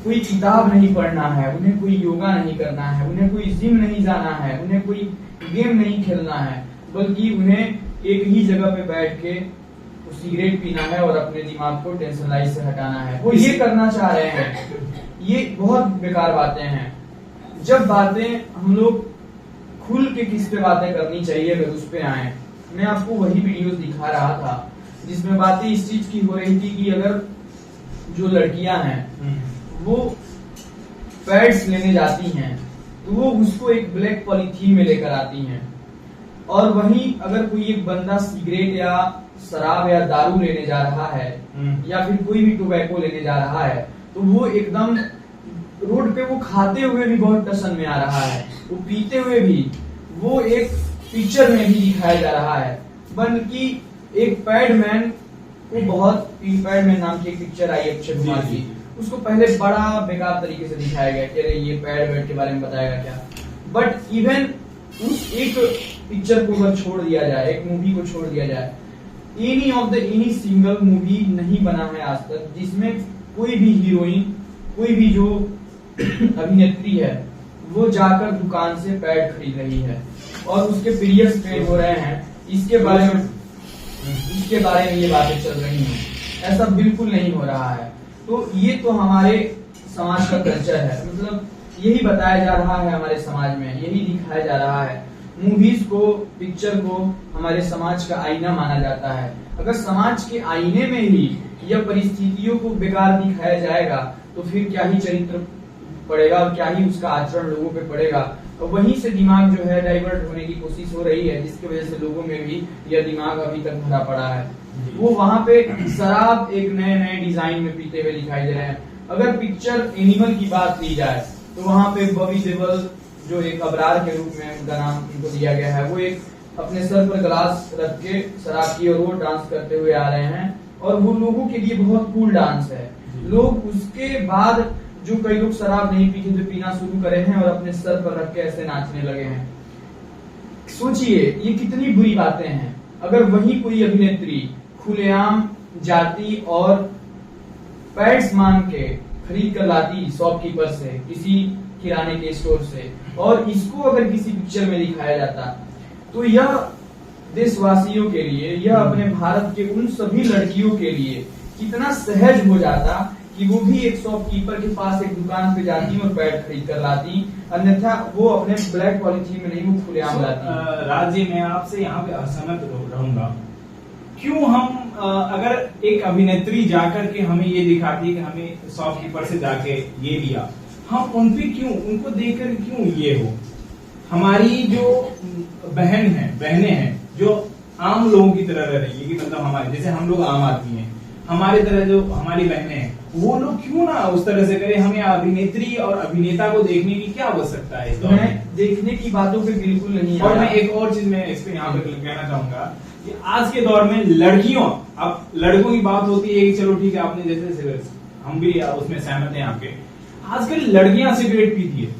कोई किताब नहीं पढ़ना है, उन्हें कोई योगा नहीं करना है, उन्हें कोई जिम नहीं जाना है, उन्हें कोई गेम नहीं खेलना है, बल्कि उन्हें एक ही जगह पे बैठ के सिगरेट पीना है और अपने दिमाग को टेंशनलाइज से हटाना है। वो ये करना चाह रहे हैं। ये बहुत बेकार बातें हैं। जब बातें हम लोग खुल के किस पे बातें करनी चाहिए अगर उस पे आए, मैं आपको वही वीडियोस दिखा रहा था जिसमें बातें इस चीज की हो रही थी कि अगर जो लड़कियां हैं वो पैड्स लेने जाती हैं तो वो उसको एक ब्लैक पॉलीथीन में लेकर आती हैं, और वहीं अगर कोई एक बंदा सिगरेट या शराब या दारू लेने जा रहा है या फिर कोई भी टोबैको लेने जा रहा है तो वो एकदम रोड पे वो खाते हुए भी बहुत टशन में आ रहा है, वो पीते हुए भी, वो एक पिक्चर में भी दिखाया जा रहा है। बल्कि एक पैडमैन को बहुत, पैडमैन नाम की एक पिक्चर आई अक्षय कुमार की, उसको पहले बड़ा बेकार तरीके से दिखाया गया कि अरे ये पैड के बारे में बताएगा क्या। बट इवन उस एक पिक्चर को अगर छोड़ दिया जाए, एक मूवी को छोड़ दिया जाए, एनी सिंगल मूवी नहीं बना है आज तक जिसमें कोई भी हीरोइन, कोई भी जो अभिनेत्री है वो जाकर दुकान से पैड खरीद रही है और उसके पीरियड्स पेन हो रहे हैं, इसके बारे में ये बातें चल रही हैं। ऐसा बिल्कुल नहीं हो रहा है। तो ये तो हमारे समाज का कल्चर है, मतलब यही बताया जा रहा है हमारे समाज में, यही दिखाया जा रहा है। मूवीज को, पिक्चर को हमारे समाज का आईना माना जाता है। अगर समाज के आईने में ही यह परिस्थितियों को बेकार दिखाया जाएगा तो फिर क्या ही चरित्र पड़ेगा और क्या ही उसका आचरण लोगों पे पड़ेगा। और वहीं से दिमाग जो है डाइवर्ट होने की कोशिश हो रही है, जिसकी वजह से लोगों में भी यह दिमाग अभी तक भरा पड़ा है। वो वहां पे शराब एक नए नए डिजाइन में पीते हुए दिखाई दे रहे हैं। अगर पिक्चर एनिमल की बात की जाए तो वहां पे बॉबी देओल जो एक अबरार के रूप में उनका नाम उनको दिया गया है, वो एक अपने सर पर ग्लास रख के शराब की और वो डांस करते हुए आ रहे हैं और वो लोगों के लिए बहुत कूल डांस है। लोग उसके बाद जो कई लोग शराब नहीं पीते तो पीना शुरू करे हैं और अपने सर पर रख के ऐसे नाचने लगे हैं। सोचिए ये कितनी बुरी बातें हैं। अगर वही कोई अभिनेत्री खुलेआम जाती और पैड्स मांग के खरीद कर लाती शॉपकीपर से, किसी किराने के स्टोर से, और इसको अगर किसी पिक्चर में दिखाया जाता तो यह देशवासियों के लिए, यह अपने भारत के उन सभी लड़कियों के लिए कितना सहज हो जाता कि वो भी एक शॉपकीपर के पास एक दुकान पे जाती और पैड खरीद कर लाती, अन्यथा वो अपने ब्लैक पॉलिथीन में नहीं, वो खुलेआम लाती। राज जी, मैं आपसे यहाँ पे असहमत रहूंगा। क्यों हम अगर एक अभिनेत्री जाकर के हमें ये दिखाती है कि हमें शॉपकीपर से जाके ये लिया, हम उन पे क्यों, उनको देखकर क्यों ये हो? हमारी जो बहनें हैं जो आम लोगों की तरह रह रही है, कि मतलब हमारे जैसे हम लोग आम आदमी हैं, हमारे तरह जो हमारी बहनें हैं वो लोग क्यों ना उस तरह से करें? हमें अभिनेत्री और अभिनेता को देखने की क्या आवश्यकता है इस दौर में? देखने की बातों पे बिल्कुल नहीं। और मैं एक और चीज मैं इस पे यहाँ पे कहना चाहूंगा कि आज के दौर में लड़कियों, अब लड़कों की बात होती है कि चलो ठीक है, आपने जैसे हम भी उसमें सहमत हैं आपके, आजकल लड़कियां सिगरेट पीती है।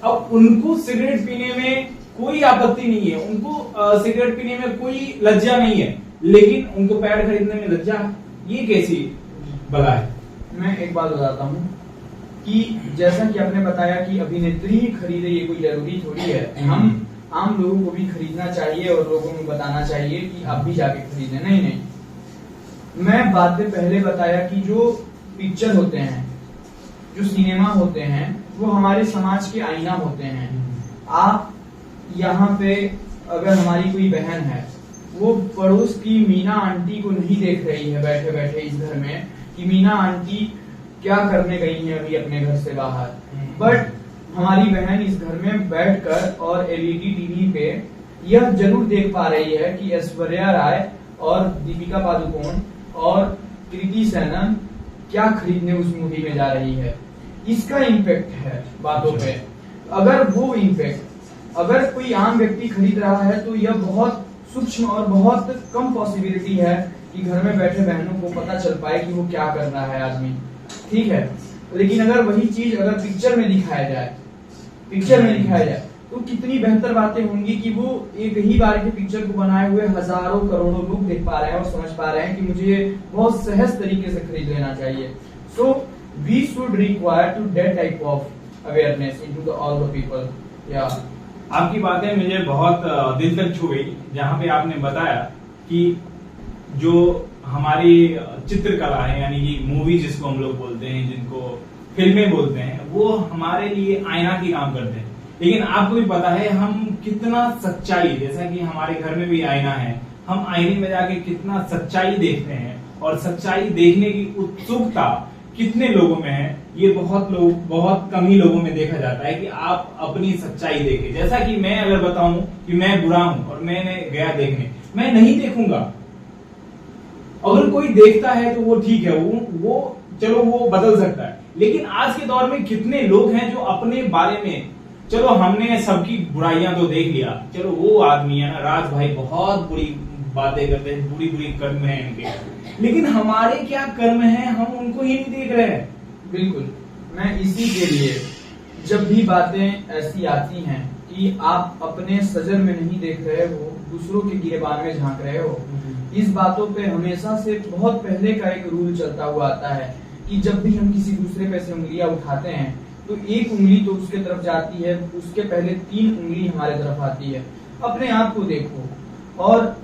अब उनको सिगरेट पीने में कोई आपत्ति नहीं है, उनको सिगरेट पीने में कोई लज्जा नहीं है, लेकिन उनको पैड खरीदने में लज्जा है। ये कैसी बला है? मैं एक बात बताता हूँ कि जैसा कि आपने बताया कि अभिनेत्री ही खरीदे, ये कोई जरूरी थोड़ी है। हम आम लोगों को भी खरीदना चाहिए और लोगों को बताना चाहिए कि आप भी जाके खरीदें। नहीं, मैं बातें पहले बताया कि जो पिक्चर होते हैं, जो सिनेमा होते हैं, वो हमारे समाज के आईना होते हैं। आप यहाँ पे अगर हमारी कोई बहन है, वो पड़ोस की मीना आंटी को नहीं देख रही है बैठे बैठे इस घर में कि मीना आंटी क्या करने गई हैं अभी अपने घर से बाहर, बट हमारी बहन इस घर में बैठकर और एलईडी टीवी पे यह जरूर देख पा रही है कि ऐश्वर्या राय और दीपिका पादुकोण और कृति सेनन क्या खरीदने उस मूवी में जा रही है। इसका इम्पैक्ट है बातों पे। अगर वो इम्पैक्ट अगर कोई आम व्यक्ति खरीद रहा है तो यह बहुत सूक्ष्म और बहुत कम पॉसिबिलिटी है कि घर में बैठे बहनों को पता चल पाए कि वो क्या कर रहा है आदमी, ठीक है। लेकिन अगर वही चीज अगर पिक्चर में दिखाया जाए तो कितनी बेहतर बातें होंगी कि वो एक ही बार के पिक्चर को बनाए हुए हजारों करोड़ों लोग देख पा रहे हैं और समझ पा रहे हैं कि मुझे बहुत सहज तरीके से खरीद लेना चाहिए। सो we should require to that type of awareness into the all the people. Yeah. आपकी बातें मुझे बहुत दिल तक छू गई, जहाँ पे आपने बताया कि जो हमारी चित्रकला है, यानी कि मूवी जिसको हम लोग बोलते हैं, जिनको फिल्में बोलते हैं, वो हमारे लिए आईना की काम करते हैं। लेकिन आपको भी पता है हम कितना सच्चाई, जैसा कि हमारे घर में भी आईना है, हम आईने में जाके कितना सच्चाई देखते हैं, और सच्चाई देखने की उत्सुकता कितने लोगों में है, ये बहुत कम ही लोगों में देखा जाता है कि आप अपनी सच्चाई देखें। जैसा कि मैं अगर बताऊं कि मैं बुरा हूं और मैंने गया देखने, मैं नहीं देखूंगा। अगर कोई देखता है तो वो ठीक है, वो चलो वो बदल सकता है। लेकिन आज के दौर में कितने लोग हैं जो अपने बारे में, चलो हमने सबकी बुराइयां तो देख लिया, चलो वो आदमी है ना राज भाई, बहुत बुरी बातें करते हैं, बुरी बुरी कर्म है इनके, लेकिन हमारे क्या कर्म हैं हम उनको ही नहीं देख रहे हैं। बिल्कुल, मैं इसी के लिए जब भी बातें ऐसी आती हैं कि आप अपने सजन में नहीं देख रहे हो, दूसरों के गिरेबान में झांक रहे हो, इस बातों पे हमेशा से बहुत पहले का एक रूल चलता हुआ आता है कि जब भी हम किसी दूसरे पे से उंगलियां उठाते हैं तो एक उंगली तो उसके तरफ जाती है, उसके पहले 3 उंगली हमारे तरफ आती है। अपने आप को देखो। और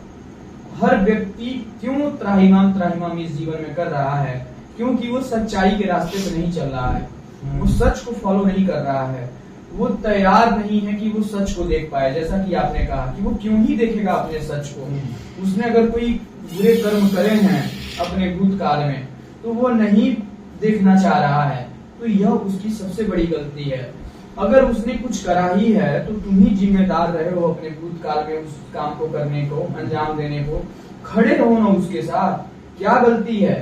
हर व्यक्ति क्यों त्राहिमाम इस जीवन में कर रहा है, क्योंकि वो सच्चाई के रास्ते पे नहीं चल रहा है, वो सच को फॉलो नहीं कर रहा है, वो तैयार नहीं है कि वो सच को देख पाए। जैसा कि आपने कहा कि वो क्यों ही देखेगा अपने सच को। उसने अगर कोई बुरे कर्म करे हैं अपने भूतकाल में तो वो नहीं देखना चाह रहा है, तो यह उसकी सबसे बड़ी गलती है। अगर उसने कुछ करा ही है तो तुम ही जिम्मेदार रहे हो अपने भूतकाल में उस काम को करने को, अंजाम देने को। खड़े रहो ना उसके साथ, क्या गलती है?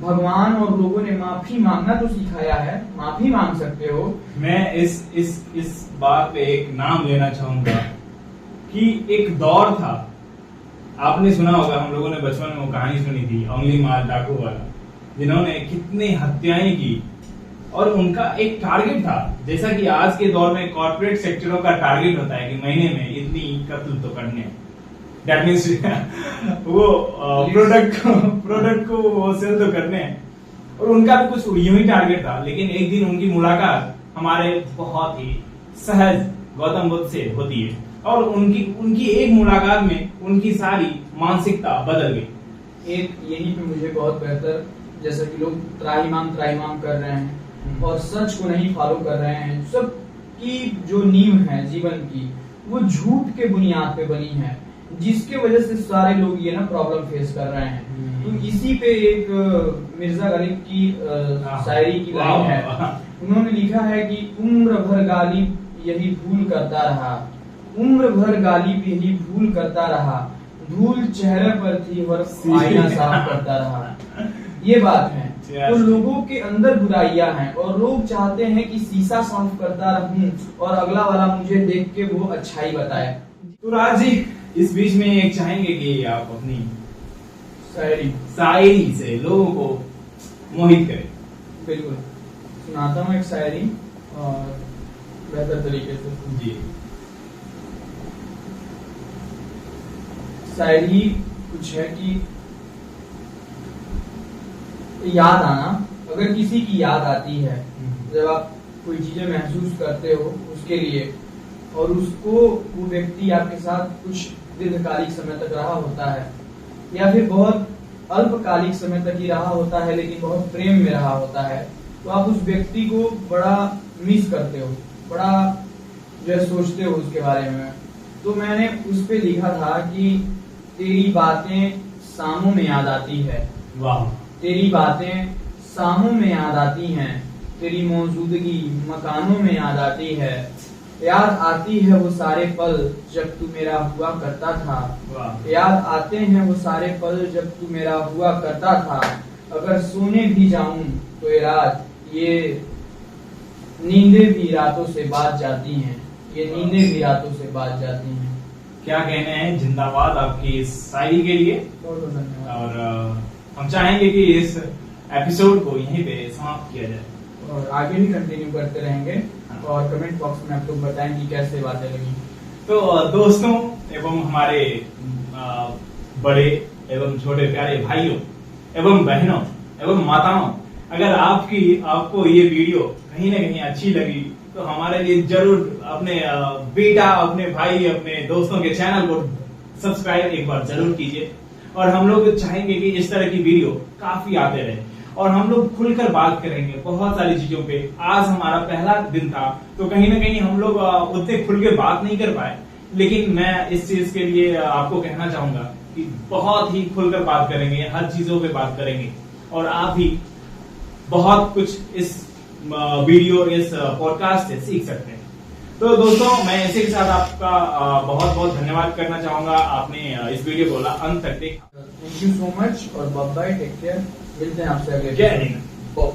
भगवान और लोगों ने माफी मांगना तो सिखाया है, माफी मांग सकते हो। मैं इस बात पे एक नाम लेना चाहूंगा कि एक दौर था, आपने सुना होगा, हम लोगों ने बचपन में वो कहानी सुनी थी, अंगुली मार डाकू वाला, जिन्होंने कितनी हत्याएं की, और उनका एक टारगेट था। जैसा कि आज के दौर में कॉर्पोरेट सेक्टरों का टारगेट होता है कि महीने में इतनी कत्ल तो करने, दैट मीन्स वो प्रोडक्ट को वो सेल तो करने हैं, और उनका भी कुछ यूं ही टारगेट था। लेकिन एक दिन उनकी मुलाकात हमारे बहुत ही सहज गौतम बुद्ध से होती है, और उनकी एक मुलाकात में उनकी सारी मानसिकता बदल गई। एक यहीं पे मुझे बहुत बेहतर, जैसा कि लोग त्राहिमाम कर रहे हैं और सच को नहीं फॉलो कर रहे हैं, सब की जो नींव है जीवन की वो झूठ के बुनियाद पे बनी है, जिसके वजह से सारे लोग ये ना प्रॉब्लम फेस कर रहे हैं। तो इसी पे एक मिर्जा गालिब की शायरी की लाइन है, उन्होंने लिखा है कि उम्र भर गालिब यही भूल करता रहा, उम्र भर गालिब यही भूल करता रहा, धूल चेहरे पर थी और आईना साफ करता रहा। ये बात है। तो लोगों के अंदर बुराइयां हैं और लोग चाहते हैं कि शीशा साफ करता रहूं और अगला वाला मुझे देख के वो अच्छाई बताए। तो राज जी, इस बीच में एक चाहेंगे कि आप अपनी शायरी से लोगों को मोहित करें। बिल्कुल, सुनाता हूँ एक शायरी और बेहतर तरीके से। जी। शायरी कुछ है कि याद आना, अगर किसी की याद आती है, जब आप कोई चीजें महसूस करते हो उसके लिए, और उसको वो व्यक्ति आपके साथ कुछ दीर्घकालिक समय तक रहा होता है या फिर बहुत अल्पकालिक समय तक ही रहा होता है लेकिन बहुत प्रेम में रहा होता है, तो आप उस व्यक्ति को बड़ा मिस करते हो, बड़ा जो है सोचते हो उसके बारे में। तो मैंने उस पे लिखा था कि तेरी बातें शामों में याद आती है। वाह। तेरी बातें शामों में याद आती हैं, तेरी मौजूदगी मकानों में याद आती है, याद आती है वो सारे पल जब तू मेरा हुआ करता था, याद आते हैं वो सारे पल जब तू मेरा हुआ करता था, अगर सोने भी जाऊं तो ये रात, ये नींदें भी रातों से बात जाती हैं, ये नींदें भी रातों से बात जाती हैं। क्या कहने हैं, जिंदाबाद आपकी इस शायरी के लिए। बहुत बहुत धन्यवाद। और हम चाहेंगे कि इस एपिसोड को यहीं पे समाप्त किया जाए और आगे भी कंटिन्यू करते रहेंगे, और कमेंट बॉक्स में आप लोग बताएं कि कैसे बातें लगी। तो दोस्तों एवं हमारे बड़े एवं छोटे प्यारे भाइयों एवं बहनों एवं माताओं, अगर आपको ये वीडियो कहीं ना कहीं अच्छी लगी तो हमारे लिए जरूर अपने बेटा, अपने भाई, अपने दोस्तों के चैनल को सब्सक्राइब एक बार जरूर कीजिए। और हम लोग चाहेंगे कि इस तरह की वीडियो काफी आते रहे और हम लोग खुलकर बात करेंगे बहुत सारी चीजों पे। आज हमारा पहला दिन था तो कहीं ना कहीं हम लोग उतने खुल के बात नहीं कर पाए, लेकिन मैं इस चीज के लिए आपको कहना चाहूंगा कि बहुत ही खुलकर बात करेंगे, हर चीजों पे बात करेंगे और आप भी बहुत कुछ इस वीडियो, इस पॉडकास्ट से सीख सकते हैं। तो दोस्तों, मैं इसी के साथ आपका बहुत बहुत धन्यवाद करना चाहूंगा। आपने इस वीडियो को अंत तक देखा। थैंक यू सो मच और बाय बाय, टेक केयर। मिलते हैं आपसे अगले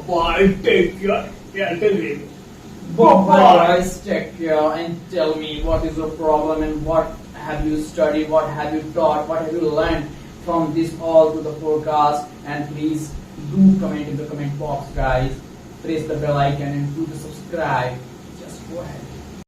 bye, take care. Bye guys, take care and tell me what is your problem and what have you studied, what have you taught, what have you learned from this all to the podcast, and please do comment in the comment box guys. Press the bell icon and do the subscribe. Just go ahead.